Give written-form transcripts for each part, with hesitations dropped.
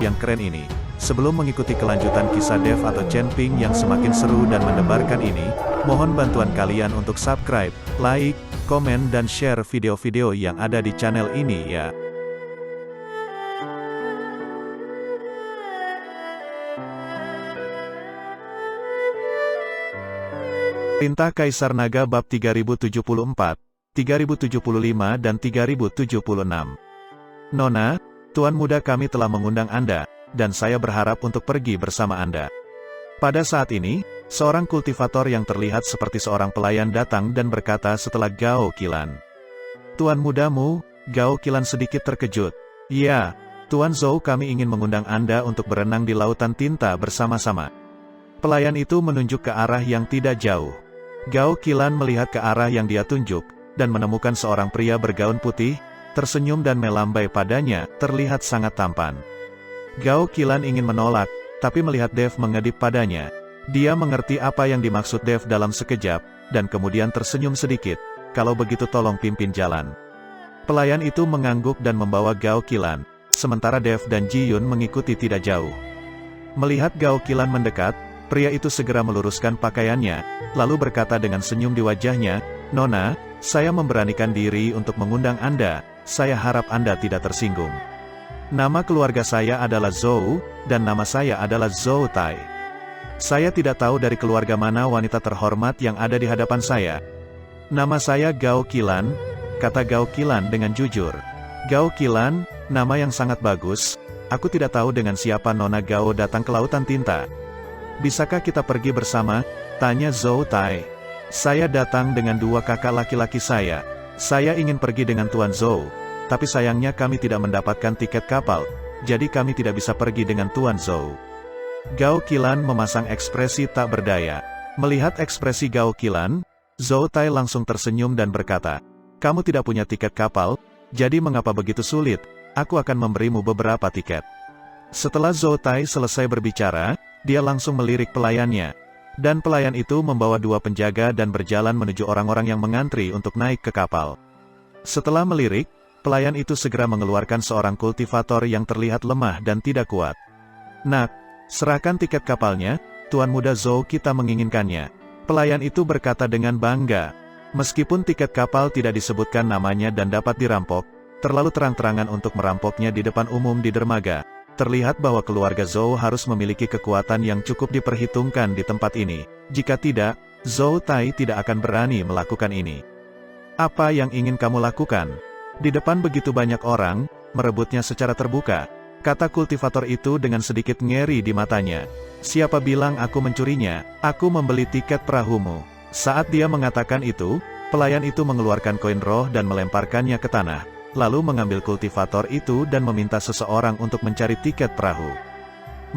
yang keren ini. Sebelum mengikuti kelanjutan kisah Dev atau Chen Ping yang semakin seru dan mendebarkan ini, mohon bantuan kalian untuk subscribe, like, komen dan share video-video yang ada di channel ini ya. Perintah Kaisar Naga bab 3074, 3075 dan 3076. Nona, Tuan Muda kami telah mengundang Anda, dan saya berharap untuk pergi bersama Anda. Pada saat ini, seorang kultivator yang terlihat seperti seorang pelayan datang dan berkata setelah Gao Qilan. Tuan mudamu, Gao Qilan sedikit terkejut. Ya, Tuan Zhou kami ingin mengundang Anda untuk berenang di lautan tinta bersama-sama. Pelayan itu menunjuk ke arah yang tidak jauh. Gao Qilan melihat ke arah yang dia tunjuk, dan menemukan seorang pria bergaun putih, tersenyum dan melambai padanya, terlihat sangat tampan. Gao Qilan ingin menolak, tapi melihat Dev mengedip padanya. Dia mengerti apa yang dimaksud Dev dalam sekejap, dan kemudian tersenyum sedikit. Kalau begitu tolong pimpin jalan. Pelayan itu mengangguk dan membawa Gao Qilan, sementara Dev dan Ji Yun mengikuti tidak jauh. Melihat Gao Qilan mendekat, pria itu segera meluruskan pakaiannya, lalu berkata dengan senyum di wajahnya, Nona, saya memberanikan diri untuk mengundang Anda, saya harap Anda tidak tersinggung. Nama keluarga saya adalah Zhou, dan nama saya adalah Zhou Tai. Saya tidak tahu dari keluarga mana wanita terhormat yang ada di hadapan saya. Nama saya Gao Qilan, kata Gao Qilan dengan jujur. Gao Qilan, nama yang sangat bagus, aku tidak tahu dengan siapa Nona Gao datang ke lautan tinta. Bisakah kita pergi bersama? Tanya Zhou Tai. Saya datang dengan dua kakak laki-laki saya. Saya ingin pergi dengan Tuan Zhou, tapi sayangnya kami tidak mendapatkan tiket kapal, jadi kami tidak bisa pergi dengan Tuan Zhou. Gao Qilan memasang ekspresi tak berdaya. Melihat ekspresi Gao Qilan, Zhou Tai langsung tersenyum dan berkata, kamu tidak punya tiket kapal, jadi mengapa begitu sulit? Aku akan memberimu beberapa tiket. Setelah Zhou Tai selesai berbicara, dia langsung melirik pelayannya. Dan pelayan itu membawa dua penjaga dan berjalan menuju orang-orang yang mengantri untuk naik ke kapal. Setelah melirik, pelayan itu segera mengeluarkan seorang kultivator yang terlihat lemah dan tidak kuat. Nak, serahkan tiket kapalnya, Tuan Muda Zhou kita menginginkannya. Pelayan itu berkata dengan bangga. Meskipun tiket kapal tidak disebutkan namanya dan dapat dirampok, terlalu terang-terangan untuk merampoknya di depan umum di dermaga. Terlihat bahwa keluarga Zhou harus memiliki kekuatan yang cukup diperhitungkan di tempat ini. Jika tidak, Zhou Tai tidak akan berani melakukan ini. Apa yang ingin kamu lakukan? Di depan begitu banyak orang, merebutnya secara terbuka, kata kultivator itu dengan sedikit ngeri di matanya. Siapa bilang aku mencurinya? Aku membeli tiket perahumu. Saat dia mengatakan itu, pelayan itu mengeluarkan koin roh dan melemparkannya ke tanah. Lalu mengambil kultivator itu dan meminta seseorang untuk mencari tiket perahu.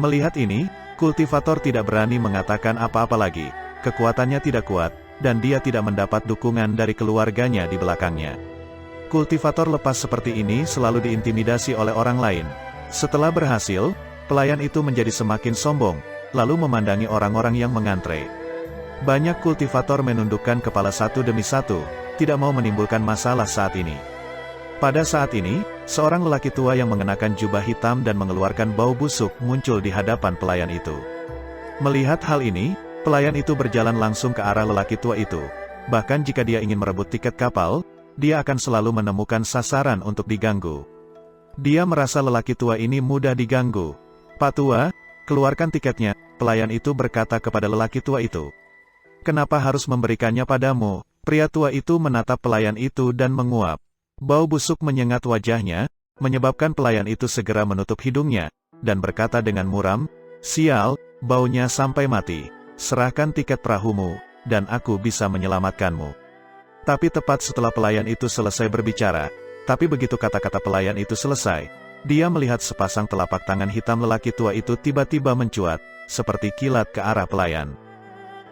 Melihat ini, kultivator tidak berani mengatakan apa-apa lagi. Kekuatannya tidak kuat, dan dia tidak mendapat dukungan dari keluarganya di belakangnya. Kultivator lepas seperti ini selalu diintimidasi oleh orang lain. Setelah berhasil, pelayan itu menjadi semakin sombong, lalu memandangi orang-orang yang mengantre. Banyak kultivator menundukkan kepala satu demi satu, tidak mau menimbulkan masalah saat ini. Pada saat ini, seorang lelaki tua yang mengenakan jubah hitam dan mengeluarkan bau busuk muncul di hadapan pelayan itu. Melihat hal ini, pelayan itu berjalan langsung ke arah lelaki tua itu. Bahkan jika dia ingin merebut tiket kapal, dia akan selalu menemukan sasaran untuk diganggu. Dia merasa lelaki tua ini mudah diganggu. Pak tua, keluarkan tiketnya, pelayan itu berkata kepada lelaki tua itu. Kenapa harus memberikannya padamu? Pria tua itu menatap pelayan itu dan menguap. Bau busuk menyengat wajahnya, menyebabkan pelayan itu segera menutup hidungnya, dan berkata dengan muram, sial, baunya sampai mati. Serahkan tiket perahumu, dan aku bisa menyelamatkanmu. Tapi tepat setelah pelayan itu selesai berbicara, tapi begitu kata-kata pelayan itu selesai, dia melihat sepasang telapak tangan hitam lelaki tua itu tiba-tiba mencuat, seperti kilat ke arah pelayan.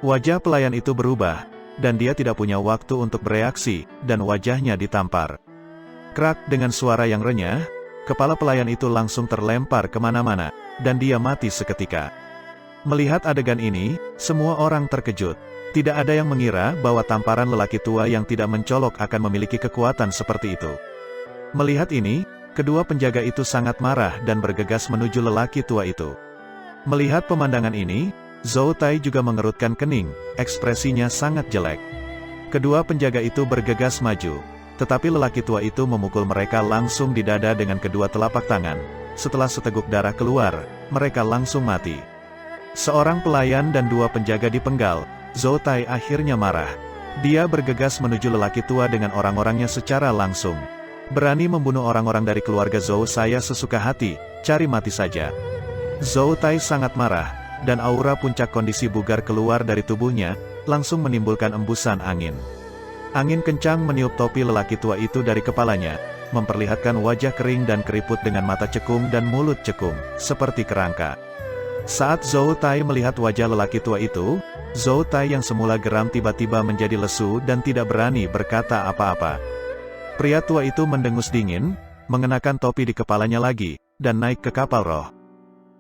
Wajah pelayan itu berubah, dan dia tidak punya waktu untuk bereaksi, dan wajahnya ditampar. Krak dengan suara yang renyah, kepala pelayan itu langsung terlempar kemana-mana, dan dia mati seketika. Melihat adegan ini, semua orang terkejut. Tidak ada yang mengira bahwa tamparan lelaki tua yang tidak mencolok akan memiliki kekuatan seperti itu. Melihat ini, Kedua penjaga itu sangat marah dan bergegas menuju lelaki tua itu. Melihat pemandangan ini, Zhou Tai juga mengerutkan kening, ekspresinya sangat jelek. Kedua penjaga itu bergegas maju, tetapi lelaki tua itu memukul mereka langsung di dada dengan kedua telapak tangan. Setelah seteguk darah keluar, mereka langsung mati. Seorang pelayan dan dua penjaga dipenggal, Zhou Tai akhirnya marah. Dia bergegas menuju lelaki tua dengan orang-orangnya secara langsung. Berani membunuh orang-orang dari keluarga Zhou saya sesuka hati, cari mati saja. Zhou Tai sangat marah, dan aura puncak kondisi bugar keluar dari tubuhnya, langsung menimbulkan embusan angin. Angin kencang meniup topi lelaki tua itu dari kepalanya, memperlihatkan wajah kering dan keriput dengan mata cekung dan mulut cekung, seperti kerangka. Saat Zhou Tai melihat wajah lelaki tua itu, Zhou Tai yang semula geram tiba-tiba menjadi lesu dan tidak berani berkata apa-apa. Pria tua itu mendengus dingin, mengenakan topi di kepalanya lagi, dan naik ke kapal roh.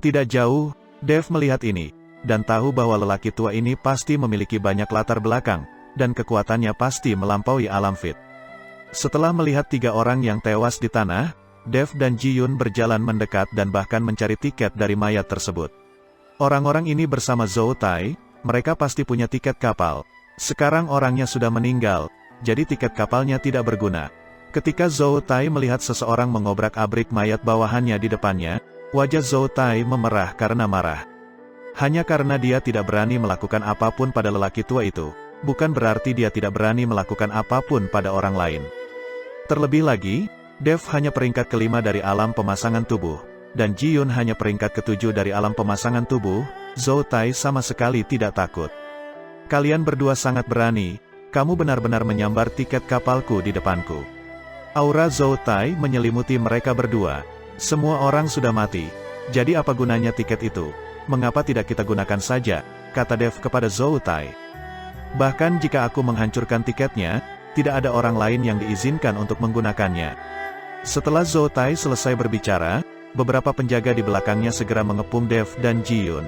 Tidak jauh, Dev melihat ini, dan tahu bahwa lelaki tua ini pasti memiliki banyak latar belakang, dan kekuatannya pasti melampaui alam fit. Setelah melihat 3 orang yang tewas di tanah, Dev dan Ji Yun berjalan mendekat dan bahkan mencari tiket dari mayat tersebut. Orang-orang ini bersama Zhou Tai, mereka pasti punya tiket kapal. Sekarang orangnya sudah meninggal, jadi tiket kapalnya tidak berguna. Ketika Zhou Tai melihat seseorang mengobrak-abrik mayat bawahannya di depannya, wajah Zhou Tai memerah karena marah. Hanya karena dia tidak berani melakukan apapun pada lelaki tua itu, bukan berarti dia tidak berani melakukan apapun pada orang lain. Terlebih lagi, Dev hanya peringkat kelima dari alam pemasangan tubuh, dan Ji Yun hanya peringkat ketujuh dari alam pemasangan tubuh. Zhou Tai sama sekali tidak takut. Kalian berdua sangat berani, kamu benar-benar menyambar tiket kapalku di depanku. Aura Zhou Tai menyelimuti mereka berdua. Semua orang sudah mati, jadi apa gunanya tiket itu? Mengapa tidak kita gunakan saja, kata Dev kepada Zhou Tai. Bahkan jika aku menghancurkan tiketnya, tidak ada orang lain yang diizinkan untuk menggunakannya. Setelah Zhou Tai selesai berbicara, beberapa penjaga di belakangnya segera mengepung Dev dan Ji Yun.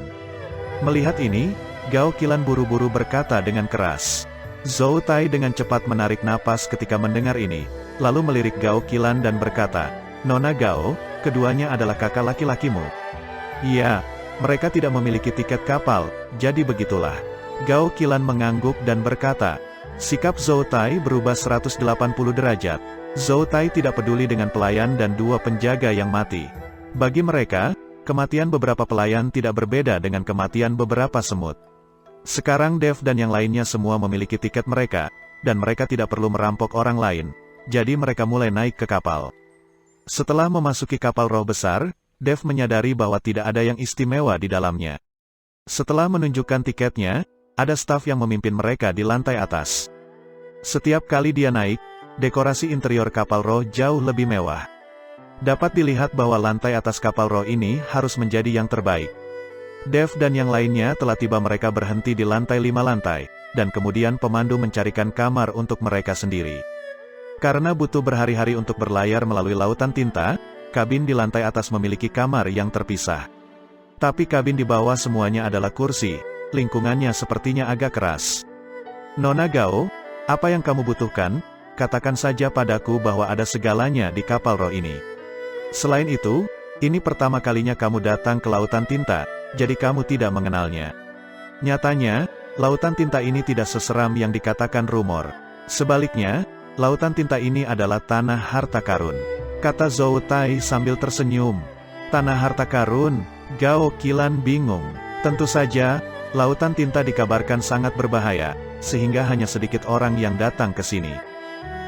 Melihat ini, Gao Qilan buru-buru berkata dengan keras. Zhou Tai dengan cepat menarik napas ketika mendengar ini, lalu melirik Gao Qilan dan berkata, Nona Gao, keduanya adalah kakak laki-lakimu. Iya, mereka tidak memiliki tiket kapal, jadi begitulah. Gao Qilan mengangguk dan berkata, sikap Zhou Tai berubah 180 derajat. Zhou Tai tidak peduli dengan pelayan dan 2 penjaga yang mati. Bagi mereka, kematian beberapa pelayan tidak berbeda dengan kematian beberapa semut. Sekarang Dev dan yang lainnya semua memiliki tiket mereka, dan mereka tidak perlu merampok orang lain, jadi mereka mulai naik ke kapal. Setelah memasuki kapal roh besar, Dev menyadari bahwa tidak ada yang istimewa di dalamnya. Setelah menunjukkan tiketnya, ada staf yang memimpin mereka di lantai atas. Setiap kali dia naik, dekorasi interior kapal roh jauh lebih mewah. Dapat dilihat bahwa lantai atas kapal roh ini harus menjadi yang terbaik. Dev dan yang lainnya telah tiba, mereka berhenti di lantai 5 lantai, dan kemudian pemandu mencarikan kamar untuk mereka sendiri. Karena butuh berhari-hari untuk berlayar melalui lautan tinta, kabin di lantai atas memiliki kamar yang terpisah. Tapi kabin di bawah semuanya adalah kursi, lingkungannya sepertinya agak keras. Nona Gao, apa yang kamu butuhkan? Katakan saja padaku bahwa ada segalanya di kapal roh ini. Selain itu, ini pertama kalinya kamu datang ke lautan tinta, jadi kamu tidak mengenalnya. Nyatanya, lautan tinta ini tidak seseram yang dikatakan rumor. Sebaliknya, lautan tinta ini adalah tanah harta karun, kata Zhou Tai sambil tersenyum. Tanah harta karun? Gao Qilan bingung. Tentu saja, lautan tinta dikabarkan sangat berbahaya, sehingga hanya sedikit orang yang datang ke sini.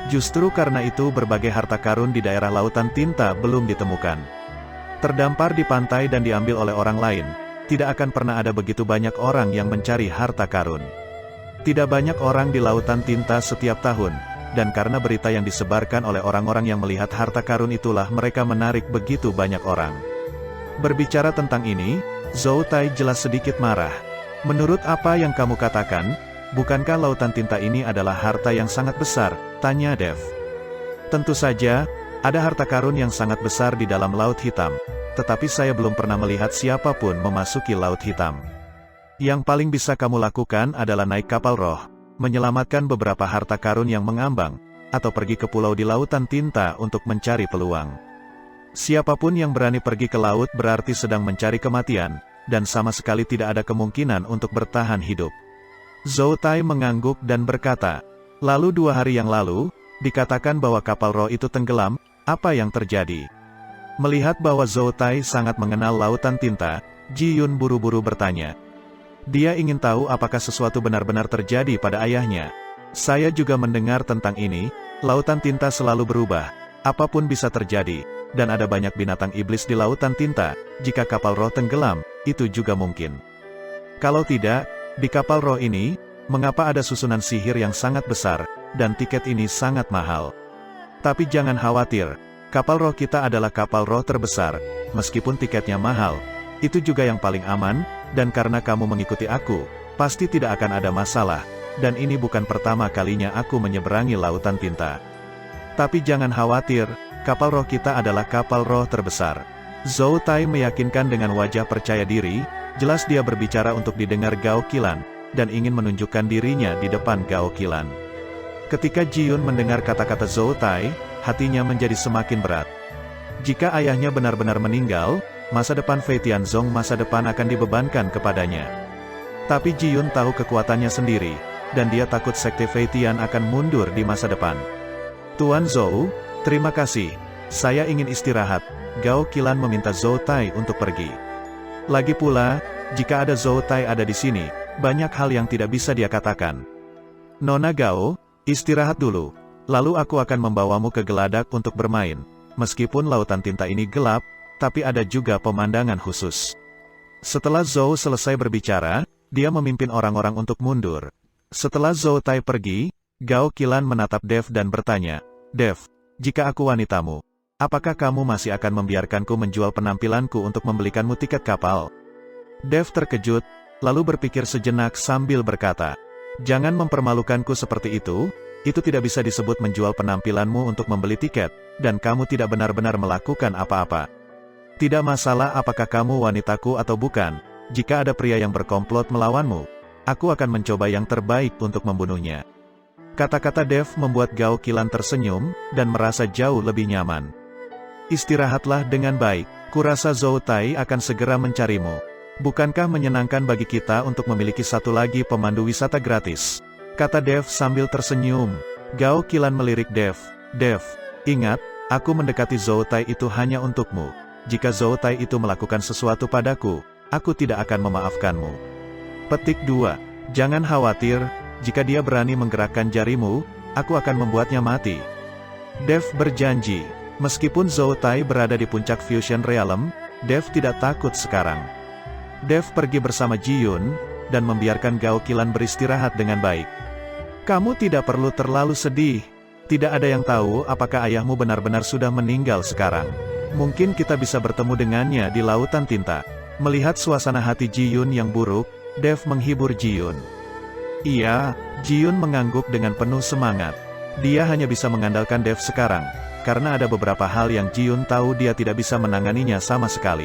Justru karena itu berbagai harta karun di daerah lautan tinta belum ditemukan. Terdampar di pantai dan diambil oleh orang lain, tidak akan pernah ada begitu banyak orang yang mencari harta karun. Tidak banyak orang di lautan tinta setiap tahun, dan karena berita yang disebarkan oleh orang-orang yang melihat harta karun itulah mereka menarik begitu banyak orang. Berbicara tentang ini, Zhou Tai jelas sedikit marah. Menurut apa yang kamu katakan, bukankah lautan tinta ini adalah harta yang sangat besar? Tanya Dev. Tentu saja, ada harta karun yang sangat besar di dalam Laut Hitam, tetapi saya belum pernah melihat siapapun memasuki Laut Hitam. Yang paling bisa kamu lakukan adalah naik kapal roh, menyelamatkan beberapa harta karun yang mengambang, atau pergi ke pulau di lautan tinta untuk mencari peluang. Siapapun yang berani pergi ke laut berarti sedang mencari kematian, dan sama sekali tidak ada kemungkinan untuk bertahan hidup. Zhou Tai mengangguk dan berkata, "Lalu 2 hari yang lalu, dikatakan bahwa kapal roh itu tenggelam, apa yang terjadi?" Melihat bahwa Zhou Tai sangat mengenal lautan tinta, Ji Yun buru-buru bertanya. Dia ingin tahu apakah sesuatu benar-benar terjadi pada ayahnya. "Saya juga mendengar tentang ini, lautan tinta selalu berubah, apapun bisa terjadi, dan ada banyak binatang iblis di lautan tinta, jika kapal roh tenggelam, itu juga mungkin. Kalau tidak, di kapal roh ini, mengapa ada susunan sihir yang sangat besar, dan tiket ini sangat mahal. Tapi jangan khawatir, kapal roh kita adalah kapal roh terbesar, meskipun tiketnya mahal, itu juga yang paling aman, dan karena kamu mengikuti aku, pasti tidak akan ada masalah, dan ini bukan pertama kalinya aku menyeberangi lautan tinta. Tapi jangan khawatir, kapal roh kita adalah kapal roh terbesar." Zhou Tai meyakinkan dengan wajah percaya diri, jelas dia berbicara untuk didengar Gao Qilan, dan ingin menunjukkan dirinya di depan Gao Qilan. Ketika Ji Yun mendengar kata-kata Zhou Tai, hatinya menjadi semakin berat. Jika ayahnya benar-benar meninggal, masa depan Fei Tianzong masa depan akan dibebankan kepadanya. Tapi Ji Yun tahu kekuatannya sendiri, dan dia takut sekte Fei Tian akan mundur di masa depan. "Tuan Zhou, terima kasih. Saya ingin istirahat." Gao Qilan meminta Zhou Tai untuk pergi. Lagi pula, jika ada Zhou Tai ada di sini, banyak hal yang tidak bisa dia katakan. "Nona Gao, istirahat dulu. Lalu aku akan membawamu ke geladak untuk bermain. Meskipun lautan tinta ini gelap, tapi ada juga pemandangan khusus." Setelah Zhou selesai berbicara, dia memimpin orang-orang untuk mundur. Setelah Zhou Tai pergi, Gao Qilan menatap Dev dan bertanya, "Dev, jika aku wanitamu, apakah kamu masih akan membiarkanku menjual penampilanku untuk membelikanmu tiket kapal?" Dev terkejut, lalu berpikir sejenak sambil berkata, "Jangan mempermalukanku seperti itu tidak bisa disebut menjual penampilanmu untuk membeli tiket, dan kamu tidak benar-benar melakukan apa-apa. Tidak masalah apakah kamu wanitaku atau bukan, jika ada pria yang berkomplot melawanmu, aku akan mencoba yang terbaik untuk membunuhnya." Kata-kata Dev membuat Gao Qilan tersenyum, dan merasa jauh lebih nyaman. "Istirahatlah dengan baik, kurasa Zhou Tai akan segera mencarimu. Bukankah menyenangkan bagi kita untuk memiliki satu lagi pemandu wisata gratis?" kata Dev sambil tersenyum. Gao Qilan melirik Dev. "Dev, ingat, aku mendekati Zhou Tai itu hanya untukmu. Jika Zhou Tai itu melakukan sesuatu padaku, aku tidak akan memaafkanmu." Petik 2. Jangan khawatir, jika dia berani menggerakkan jarimu, aku akan membuatnya mati. Dev berjanji. Meskipun Zhou Tai berada di puncak Fusion Realm, Dev tidak takut sekarang. Dev pergi bersama Ji Yun, dan membiarkan Gao Qilan beristirahat dengan baik. "Kamu tidak perlu terlalu sedih. Tidak ada yang tahu apakah ayahmu benar-benar sudah meninggal sekarang. Mungkin kita bisa bertemu dengannya di lautan tinta." Melihat suasana hati Ji Yun yang buruk, Dev menghibur Ji Yun. "Iya." Ji Yun mengangguk dengan penuh semangat. Dia hanya bisa mengandalkan Dev sekarang, karena ada beberapa hal yang Ji Yun tahu dia tidak bisa menanganinya sama sekali.